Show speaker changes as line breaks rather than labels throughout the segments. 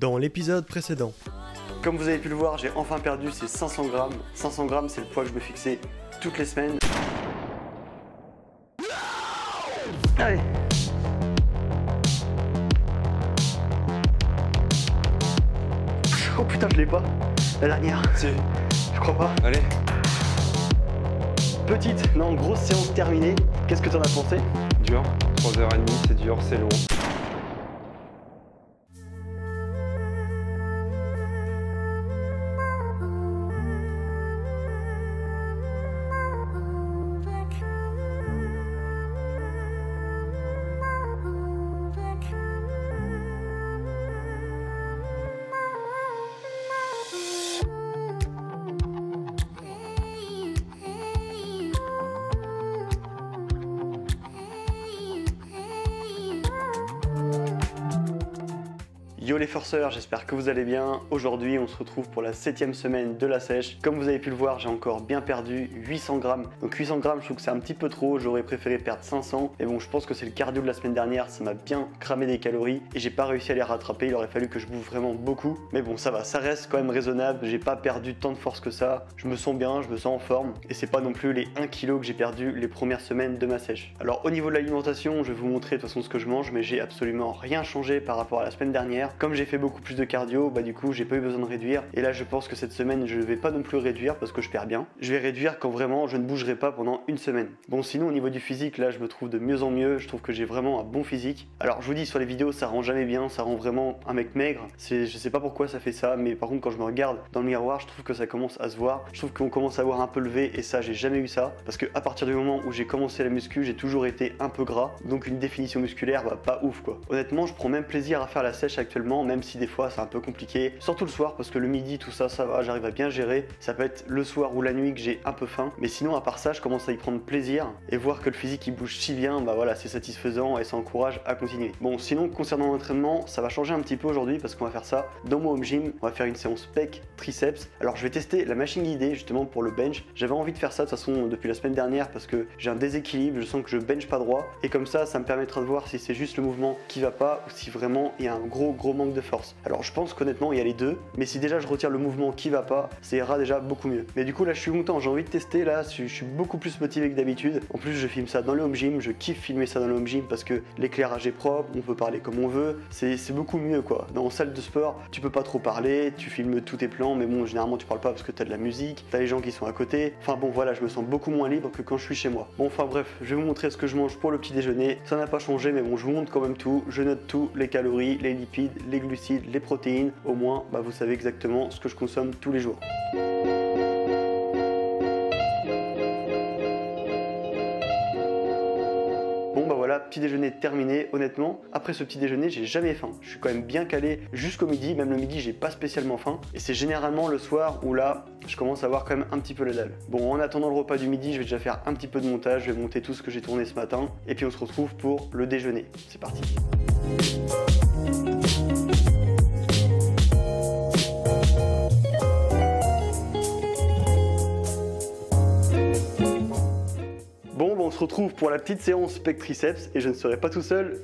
Dans l'épisode précédent.
Comme vous avez pu le voir, j'ai enfin perdu ces 500 grammes. 500 grammes, c'est le poids que je me fixais toutes les semaines. Allez. Oh putain, je l'ai pas. La dernière.
Si.
Je crois pas.
Allez.
Petite, non, grosse séance terminée. Qu'est-ce que t'en as pensé?
Dur. 3h30, c'est dur, c'est long.
Yo les forceurs, j'espère que vous allez bien. Aujourd'hui, on se retrouve pour la 7e semaine de la sèche. Comme vous avez pu le voir, j'ai encore bien perdu 800 grammes. Donc 800 grammes, je trouve que c'est un petit peu trop. J'aurais préféré perdre 500. Et bon, je pense que c'est le cardio de la semaine dernière. Ça m'a bien cramé des calories et j'ai pas réussi à les rattraper. Il aurait fallu que je bouffe vraiment beaucoup. Mais bon, ça va, ça reste quand même raisonnable. J'ai pas perdu tant de force que ça. Je me sens bien, je me sens en forme. Et c'est pas non plus les 1 kg que j'ai perdu les premières semaines de ma sèche. Alors au niveau de l'alimentation, je vais vous montrer de toute façon ce que je mange, mais j'ai absolument rien changé par rapport à la semaine dernière. Comme j'ai fait beaucoup plus de cardio, bah du coup j'ai pas eu besoin de réduire. Et là je pense que cette semaine je vais pas non plus réduire parce que je perds bien. Je vais réduire quand vraiment je ne bougerai pas pendant une semaine. Bon, sinon au niveau du physique, là je me trouve de mieux en mieux. Je trouve que j'ai vraiment un bon physique. Alors je vous dis, sur les vidéos ça rend jamais bien, ça rend vraiment un mec maigre. Je sais pas pourquoi ça fait ça, mais par contre quand je me regarde dans le miroir, je trouve que ça commence à se voir. Je trouve qu'on commence à avoir un peu levé et ça j'ai jamais eu ça. Parce que à partir du moment où j'ai commencé la muscu, j'ai toujours été un peu gras. Donc une définition musculaire, bah pas ouf quoi. Honnêtement, je prends même plaisir à faire la sèche actuellement, même si des fois c'est un peu compliqué, surtout le soir parce que le midi tout ça, ça va, j'arrive à bien gérer. Ça peut être le soir ou la nuit que j'ai un peu faim, mais sinon à part ça, je commence à y prendre plaisir et voir que le physique il bouge si bien, bah voilà, c'est satisfaisant et ça encourage à continuer. Bon, sinon concernant l'entraînement, ça va changer un petit peu aujourd'hui parce qu'on va faire ça dans mon home gym. On va faire une séance pec, triceps. Alors je vais tester la machine guidée justement pour le bench. J'avais envie de faire ça de toute façon depuis la semaine dernière parce que j'ai un déséquilibre, je sens que je bench pas droit et comme ça me permettra de voir si c'est juste le mouvement qui va pas ou si vraiment il y a un gros manque de force. Alors je pense qu'honnêtement il y a les deux, mais si déjà je retire le mouvement qui va pas, ça ira déjà beaucoup mieux. Mais du coup là je suis content, j'ai envie de tester, là je suis beaucoup plus motivé que d'habitude. En plus je filme ça dans le home gym, je kiffe filmer ça dans le home gym parce que l'éclairage est propre, on peut parler comme on veut, c'est beaucoup mieux quoi. Dans une salle de sport, tu peux pas trop parler, tu filmes tous tes plans, mais bon généralement tu parles pas parce que t'as de la musique, t'as les gens qui sont à côté. Enfin bon voilà, je me sens beaucoup moins libre que quand je suis chez moi. Bon enfin bref, je vais vous montrer ce que je mange pour le petit déjeuner. Ça n'a pas changé, mais bon je vous montre quand même tout, je note tout, les calories, les lipides, les glucides, les protéines. Au moins bah, vous savez exactement ce que je consomme tous les jours. Bon bah voilà, petit déjeuner terminé. Honnêtement, après ce petit déjeuner, j'ai jamais faim. Je suis quand même bien calé jusqu'au midi, même le midi, j'ai pas spécialement faim. Et c'est généralement le soir où là, je commence à avoir quand même un petit peu la dalle. Bon, en attendant le repas du midi, je vais déjà faire un petit peu de montage, je vais monter tout ce que j'ai tourné ce matin. Et puis on se retrouve pour le déjeuner. C'est parti. Bon, on se retrouve pour la petite séance pec triceps et je ne serai pas tout seul.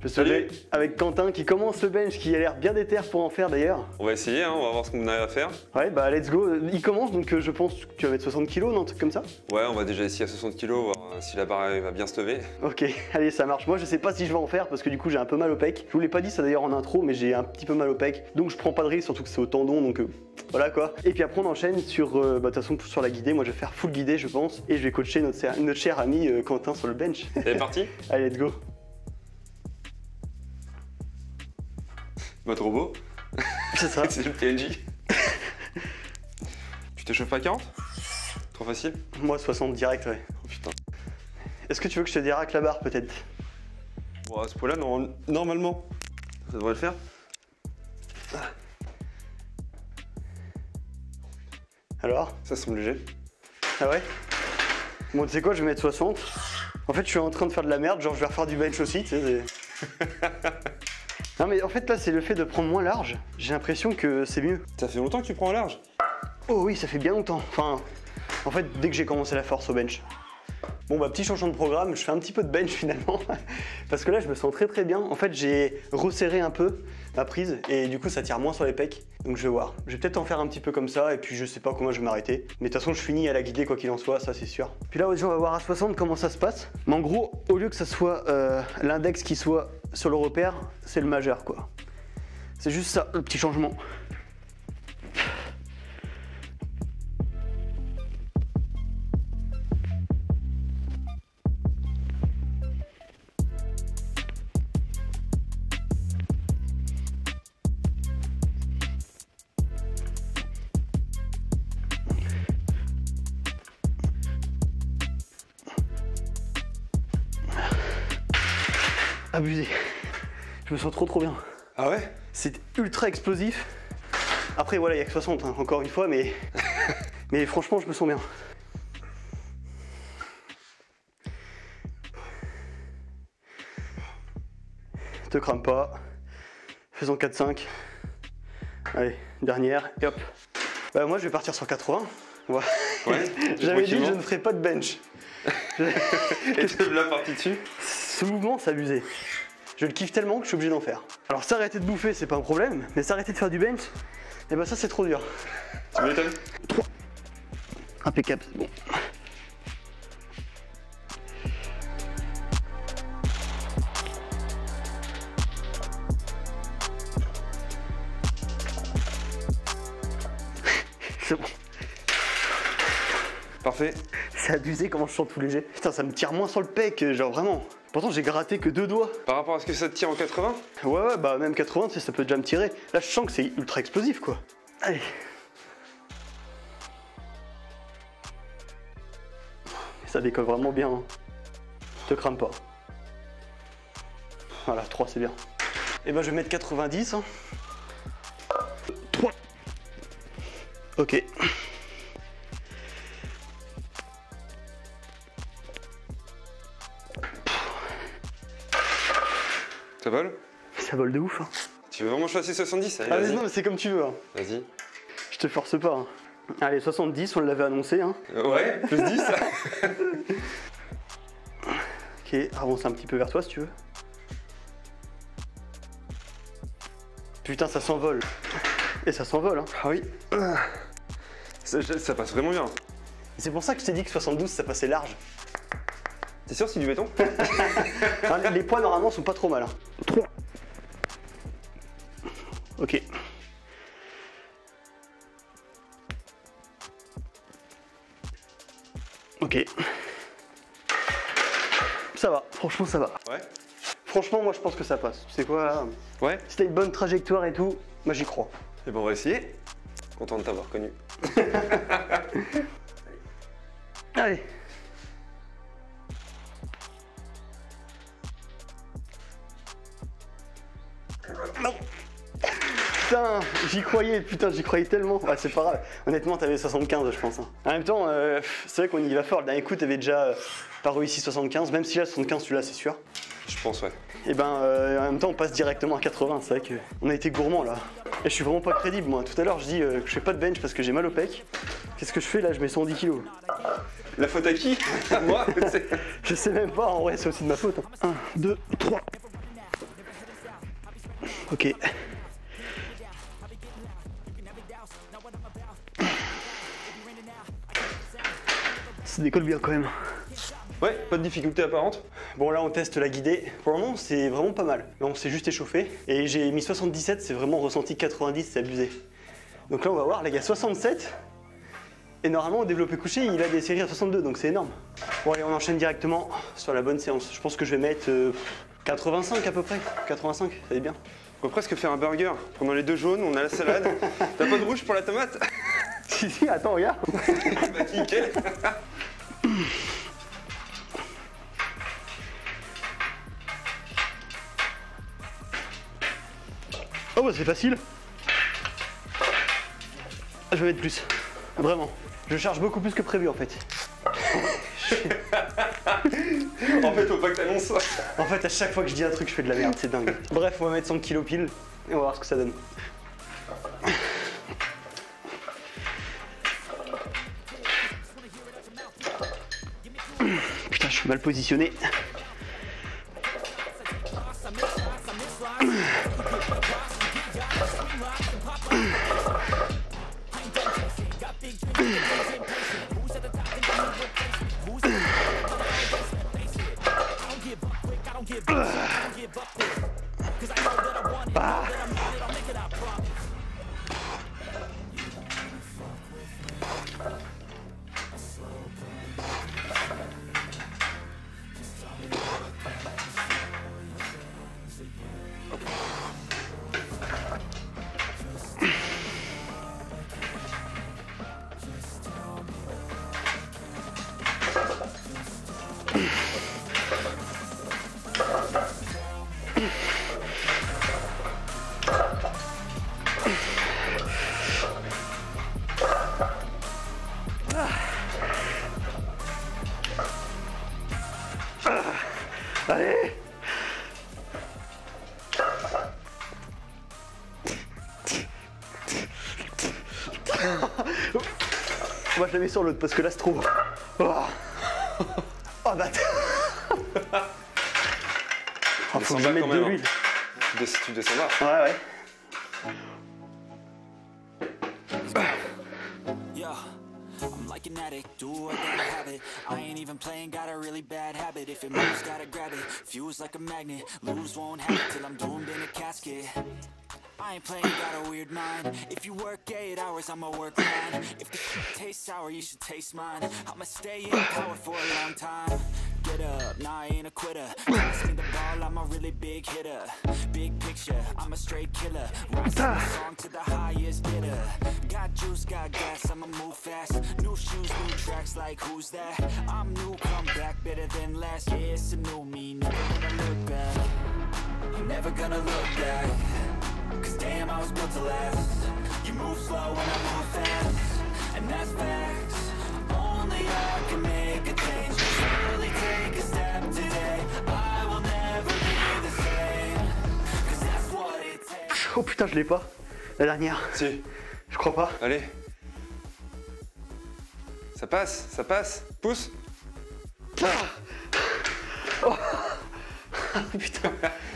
Je serai avec Quentin qui commence le bench, qui a l'air bien déter pour en faire d'ailleurs.
On va essayer, hein, on va voir ce qu'on arrive à faire.
Ouais, bah let's go. Il commence donc je pense que tu vas mettre 60 kg, non, un truc comme ça.
Ouais, on va déjà essayer à 60 kg, voir si la barre va bien se lever.
Ok, allez, ça marche. Moi je sais pas si je vais en faire parce que du coup j'ai un peu mal au pec. Je vous l'ai pas dit ça d'ailleurs en intro, mais j'ai un petit peu mal au pec. Donc je prends pas de risque, surtout que c'est au tendon, donc voilà quoi. Et puis après on enchaîne sur, bah de toute façon sur la guidée. Moi je vais faire full guidée je pense. Et je vais coacher notre cher ami Quentin sur le bench.
C'est parti.
Allez, let's go.
Bah trop beau.
C'est ça.
C'est le PNJ. Tu t'échauffes pas à 40? Trop facile?
Moi 60 direct, ouais.
Oh putain.
Est-ce que tu veux que je te déraque la barre peut-être?
Bon, à ce point-là, normalement, ça devrait le faire.
Alors?
Ça semble léger.
Ah ouais? Bon, tu sais quoi, je vais mettre 60. En fait, je suis en train de faire de la merde, genre je vais refaire du bench aussi, tu sais. Non mais en fait là c'est le fait de prendre moins large, j'ai l'impression que c'est mieux.
Ça fait longtemps que tu prends un large?
Oh oui, ça fait bien longtemps, enfin en fait dès que j'ai commencé la force au bench. Bon bah petit changement de programme, je fais un petit peu de bench finalement parce que là je me sens très bien. En fait j'ai resserré un peu ma prise et du coup ça tire moins sur les pecs. Donc je vais voir. Je vais peut-être en faire un petit peu comme ça et puis je sais pas comment je vais m'arrêter. Mais de toute façon je finis à la guidée quoi qu'il en soit, ça c'est sûr. Puis là on va voir à 60 comment ça se passe. Mais en gros au lieu que ça soit l'index qui soit sur le repère, c'est le majeur quoi. C'est juste ça le petit changement. Abusé. Je me sens trop bien.
Ah ouais?
C'est ultra explosif. Après voilà, il n'y a que 60 hein, encore une fois, mais mais franchement je me sens bien. Te crame pas. Faisons 4-5. Allez, dernière, et hop. Bah moi je vais partir sur 80. Ouais. J'avais dit que je ne ferai pas de bench.
Et tu l'as parti dessus?
Ce mouvement, c'est abusé. Je le kiffe tellement que je suis obligé d'en faire. Alors s'arrêter de bouffer, c'est pas un problème, mais s'arrêter de faire du bench, et bah ça c'est trop dur.
Tu m'étonnes?
3. Impeccable, c'est bon. C'est bon.
Parfait.
C'est abusé comment je sens tout léger. Putain, ça me tire moins sur le pec, genre vraiment. Pourtant, j'ai gratté que 2 doigts.
Par rapport à ce que ça te tire en 80?
Ouais, bah même 80, tu sais, ça peut déjà me tirer. Là, je sens que c'est ultra explosif, quoi. Allez. Ça décolle vraiment bien. Hein. Te crame pas. Voilà, 3, c'est bien. Et ben, je vais mettre 90. Hein. 3. Ok.
Ça vole?
Ça vole de ouf. Hein.
Tu veux vraiment choisir 70? Allez,
Ah mais
vas-y.
non, mais c'est comme tu veux. Hein.
Vas-y.
Je te force pas. Hein. Allez, 70, on l'avait annoncé. Hein.
Ouais, plus 10.
Ok, avance un petit peu vers toi si tu veux. Putain, ça s'envole. Et ça s'envole. Hein.
Ah oui. Ça passe vraiment bien.
C'est pour ça que je t'ai dit que 72, ça passait large.
T'es sûr c'est du béton?
Hein, les poids normalement sont pas trop mal. Hein. 3. Ok. Ok. Ça va, franchement ça va.
Ouais.
Franchement moi je pense que ça passe. Tu sais quoi là?
Ouais.
Si t'as une bonne trajectoire et tout, moi j'y crois.
Et ben on va essayer. Content de t'avoir connu.
Allez. Non. Putain, j'y croyais tellement. Ouais, c'est pas grave. Honnêtement, t'avais 75, je pense. Hein. En même temps, c'est vrai qu'on y va fort. Le dernier coup, t'avais déjà pas réussi 75, même si là, 75, celui-là, c'est sûr.
Je pense, ouais.
Et ben, en même temps, on passe directement à 80. C'est vrai qu'on a été gourmand là. Et je suis vraiment pas crédible, moi. Tout à l'heure, je dis que je fais pas de bench parce que j'ai mal au pec. Qu'est-ce que je fais là? Je mets 110 kilos.
La faute à qui? Moi?
Je sais même pas, en vrai, c'est aussi de ma faute. 1, 2, 3. Ok. Ça décolle bien quand même.
Ouais, pas de difficulté apparente.
Bon là on teste la guidée. Pour le moment c'est vraiment pas mal. Là on s'est juste échauffé. Et j'ai mis 77, c'est vraiment ressenti 90, c'est abusé. Donc là on va voir, là il y a 67. Et normalement au développé couché il a des séries à 62, donc c'est énorme. Bon allez on enchaîne directement sur la bonne séance. Je pense que je vais mettre 85 à peu près. 85, ça va bien.
On va presque faire un burger. Prenons les deux jaunes, on a la salade. T'as pas de rouge pour la tomate?
Si, attends, regarde.
Bah nickel.
Oh bah c'est facile. Je vais mettre plus. Vraiment. Je charge beaucoup plus que prévu en fait.
En fait, faut pas que t'annonces ça.
En fait, à chaque fois que je dis un truc, je fais de la merde, c'est dingue. Bref, on va mettre 100 kilos pile et on va voir ce que ça donne. Putain, mal positionné. Allez. Moi je la mets sur l'autre parce que là c'est trop. Oh, oh bâtard. Oh, faut que je mette de l'huile.
Tu descends là.
Ouais, ouais.
I'm like an addict, do I gotta have it. I ain't even playing, got a really bad habit. If it moves, gotta grab it. Fuse like a magnet, lose won't have it till I'm doomed in a casket. I ain't playing, got a weird mind. If you work 8 hours, I'ma work 9. If the shit tastes sour, you should taste mine. I'ma stay in power for a long time. Get up, nah, I ain't a quitter. Pass me the ball, I'm a really big hitter. Big picture, I'm a straight killer. Rising the song to the highest bidder. Got juice, got gas, I'ma move fast. New shoes, new tracks, like who's that? I'm new, come back, better than last. Yeah, it's a new me, never gonna look back. I'm never gonna look back. Cause damn, I was built to last. You move slow and I move fast. And that's facts. Only I can make a change. Slowly take a step today. I will never be the same. Cause that's what it takes.
Oh putain, je l'ai pas. La dernière.
Si.
Je crois pas.
Allez. Ça passe, ça passe. Pousse.
Oh. Putain.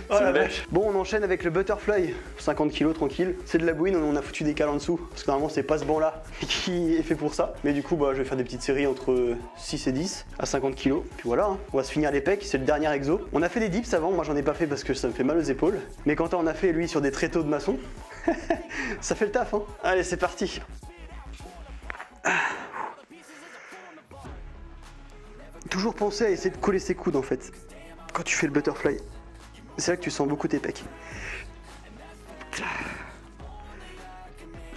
Oh la vache. Bon, on enchaîne avec le butterfly. 50 kg tranquille. C'est de la bouine, on a foutu des cales en dessous. Parce que normalement, c'est pas ce banc-là qui est fait pour ça. Mais du coup, bah, je vais faire des petites séries entre 6 et 10 à 50 kg. Puis voilà, hein. On va se finir les pecs. C'est le dernier exo. On a fait des dips avant. Moi, j'en ai pas fait parce que ça me fait mal aux épaules. Mais Quentin en a fait, lui, sur des tréteaux de maçon. Ça fait le taf, hein. Allez, c'est parti. Toujours penser à essayer de coller ses coudes en fait. Quand tu fais le butterfly. C'est là que tu sens beaucoup tes pecs.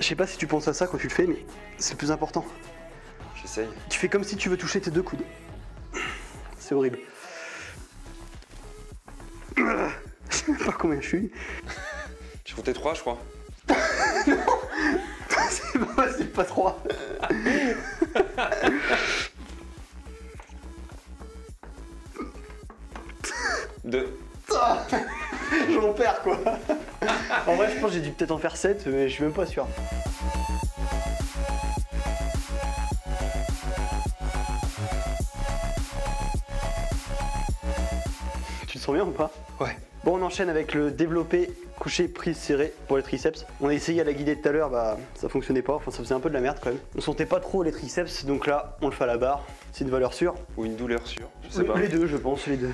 Je sais pas si tu penses à ça quand tu le fais, mais c'est le plus important.
J'essaye.
Tu fais comme si tu veux toucher tes deux coudes. C'est horrible. Je sais même pas combien je suis.
J'ai compté 3, je crois.
C'est pas 3. Je m'en perds quoi. En vrai je pense que j'ai dû peut-être en faire 7 mais je suis même pas sûr. Tu te sens bien ou pas?
Ouais.
Bon, on enchaîne avec le développé couché prise serrée pour les triceps. On a essayé à la guider tout à l'heure, bah ça fonctionnait pas, enfin ça faisait un peu de la merde quand même. On sentait pas trop les triceps, donc là on le fait à la barre, c'est une valeur sûre.
Ou une douleur sûre, je sais pas.
Les deux je pense, les deux.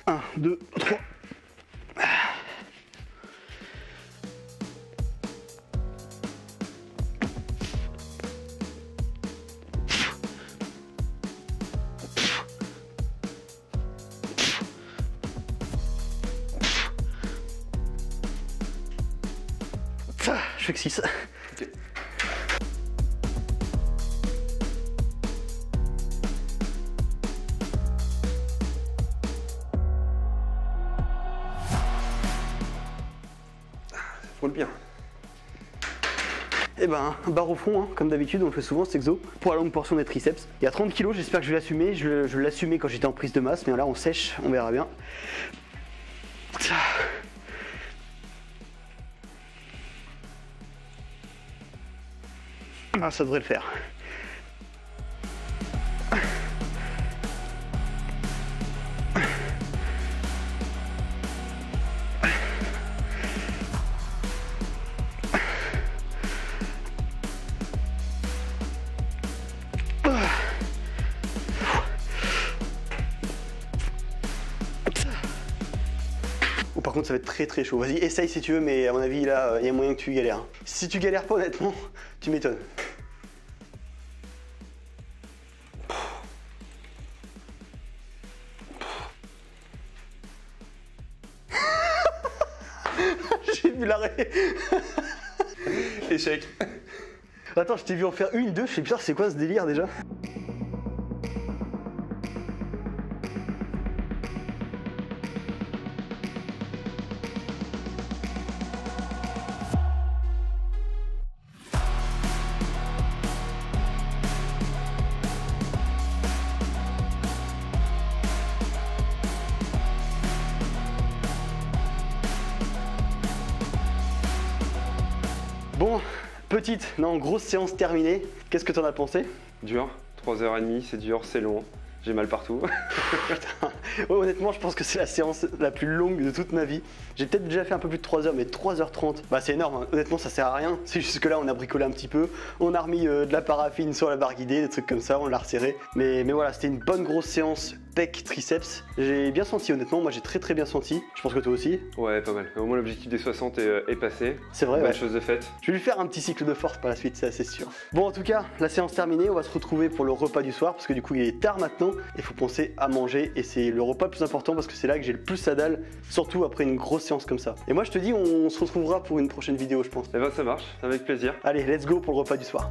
1, 2, 3. Je fais que 6.
Ok. Roule bien.
Et ben, barre au fond, hein, comme d'habitude, on le fait souvent cet exo, pour la longue portion des triceps. Il y a 30 kg, j'espère que je vais l'assumer. Je l'assumais quand j'étais en prise de masse, mais là on sèche, on verra bien. Ah, ça devrait le faire. Par contre ça va être très très chaud. Vas-y essaye si tu veux, mais à mon avis là il y a moyen que tu galères. Hein. Si tu galères pas honnêtement, tu m'étonnes. J'ai vu l'arrêt.
Échec.
Attends, je t'ai vu en faire une, deux, je sais putain c'est quoi ce délire déjà? Bon, grosse séance terminée. Qu'est-ce que t'en as pensé?
Dur, 3h30, c'est dur, c'est long. J'ai mal partout.
Putain. Ouais, honnêtement, je pense que c'est la séance la plus longue de toute ma vie. J'ai peut-être déjà fait un peu plus de 3 heures, mais 3h30, bah c'est énorme. Hein. Honnêtement, ça sert à rien. C'est juste que là, on a bricolé un petit peu. On a remis de la paraffine sur la barre guidée, des trucs comme ça, on l'a resserré. Mais voilà, c'était une bonne grosse séance pec triceps. J'ai bien senti, honnêtement. Moi, j'ai très bien senti. Je pense que toi aussi.
Ouais, pas mal. Au moins, l'objectif des 60 est passé.
C'est vrai,
bonne
ouais.
chose de faite.
Je vais lui faire un petit cycle de force par la suite, c'est assez sûr. Bon, en tout cas, la séance terminée. On va se retrouver pour le repas du soir parce que du coup, il est tard maintenant. Il faut penser à manger et c'est le repas le plus important parce que c'est là que j'ai le plus la dalle, surtout après une grosse séance comme ça. Et moi, je te dis, on se retrouvera pour une prochaine vidéo, je pense.
Eh ben, ça marche, avec plaisir.
Allez, let's go pour le repas du soir.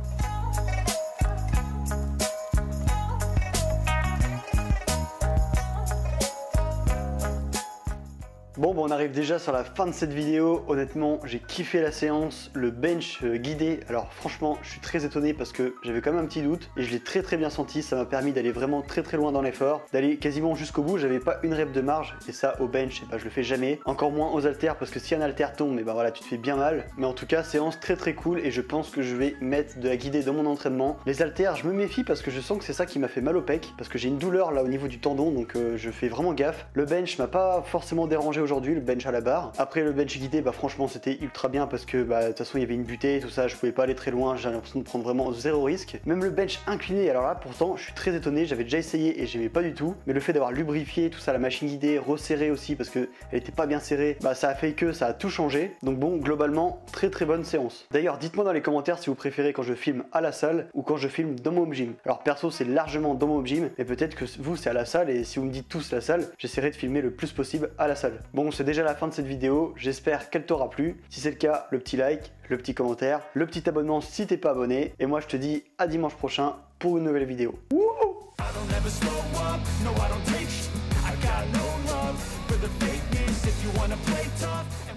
Bon, on arrive déjà sur la fin de cette vidéo. Honnêtement, j'ai kiffé la séance, le bench guidé. Alors franchement, je suis très étonné parce que j'avais quand même un petit doute et je l'ai très bien senti. Ça m'a permis d'aller vraiment très loin dans l'effort, d'aller quasiment jusqu'au bout. J'avais pas une rep de marge et ça au bench, je le fais jamais. Encore moins aux haltères parce que si un haltère tombe, mais bah voilà, tu te fais bien mal. Mais en tout cas, séance très cool et je pense que je vais mettre de la guidée dans mon entraînement. Les haltères, je me méfie parce que je sens que c'est ça qui m'a fait mal au pec parce que j'ai une douleur là au niveau du tendon, donc je fais vraiment gaffe. Le bench m'a pas forcément dérangé aujourd'hui, le bench à la barre. Après le bench guidé, bah franchement c'était ultra bien parce que bah de toute façon il y avait une butée et tout ça, je pouvais pas aller très loin, j'ai l'impression de prendre vraiment zéro risque. Même le bench incliné, alors là pourtant je suis très étonné, j'avais déjà essayé et j'aimais pas du tout, mais le fait d'avoir lubrifié tout ça, la machine guidée, resserrée aussi parce que elle était pas bien serrée, bah ça a fait que ça a tout changé. Donc bon, globalement très bonne séance. D'ailleurs dites-moi dans les commentaires si vous préférez quand je filme à la salle ou quand je filme dans mon home gym. Alors perso c'est largement dans mon home gym, mais peut-être que vous c'est à la salle et si vous me dites tous la salle, j'essaierai de filmer le plus possible à la salle. Bon, c'est déjà la fin de cette vidéo, j'espère qu'elle t'aura plu. Si c'est le cas, le petit like, le petit commentaire, le petit abonnement si t'es pas abonné. Et moi je te dis à dimanche prochain pour une nouvelle vidéo. Wouhou! I got no love for the fakeness. If you wanna play tough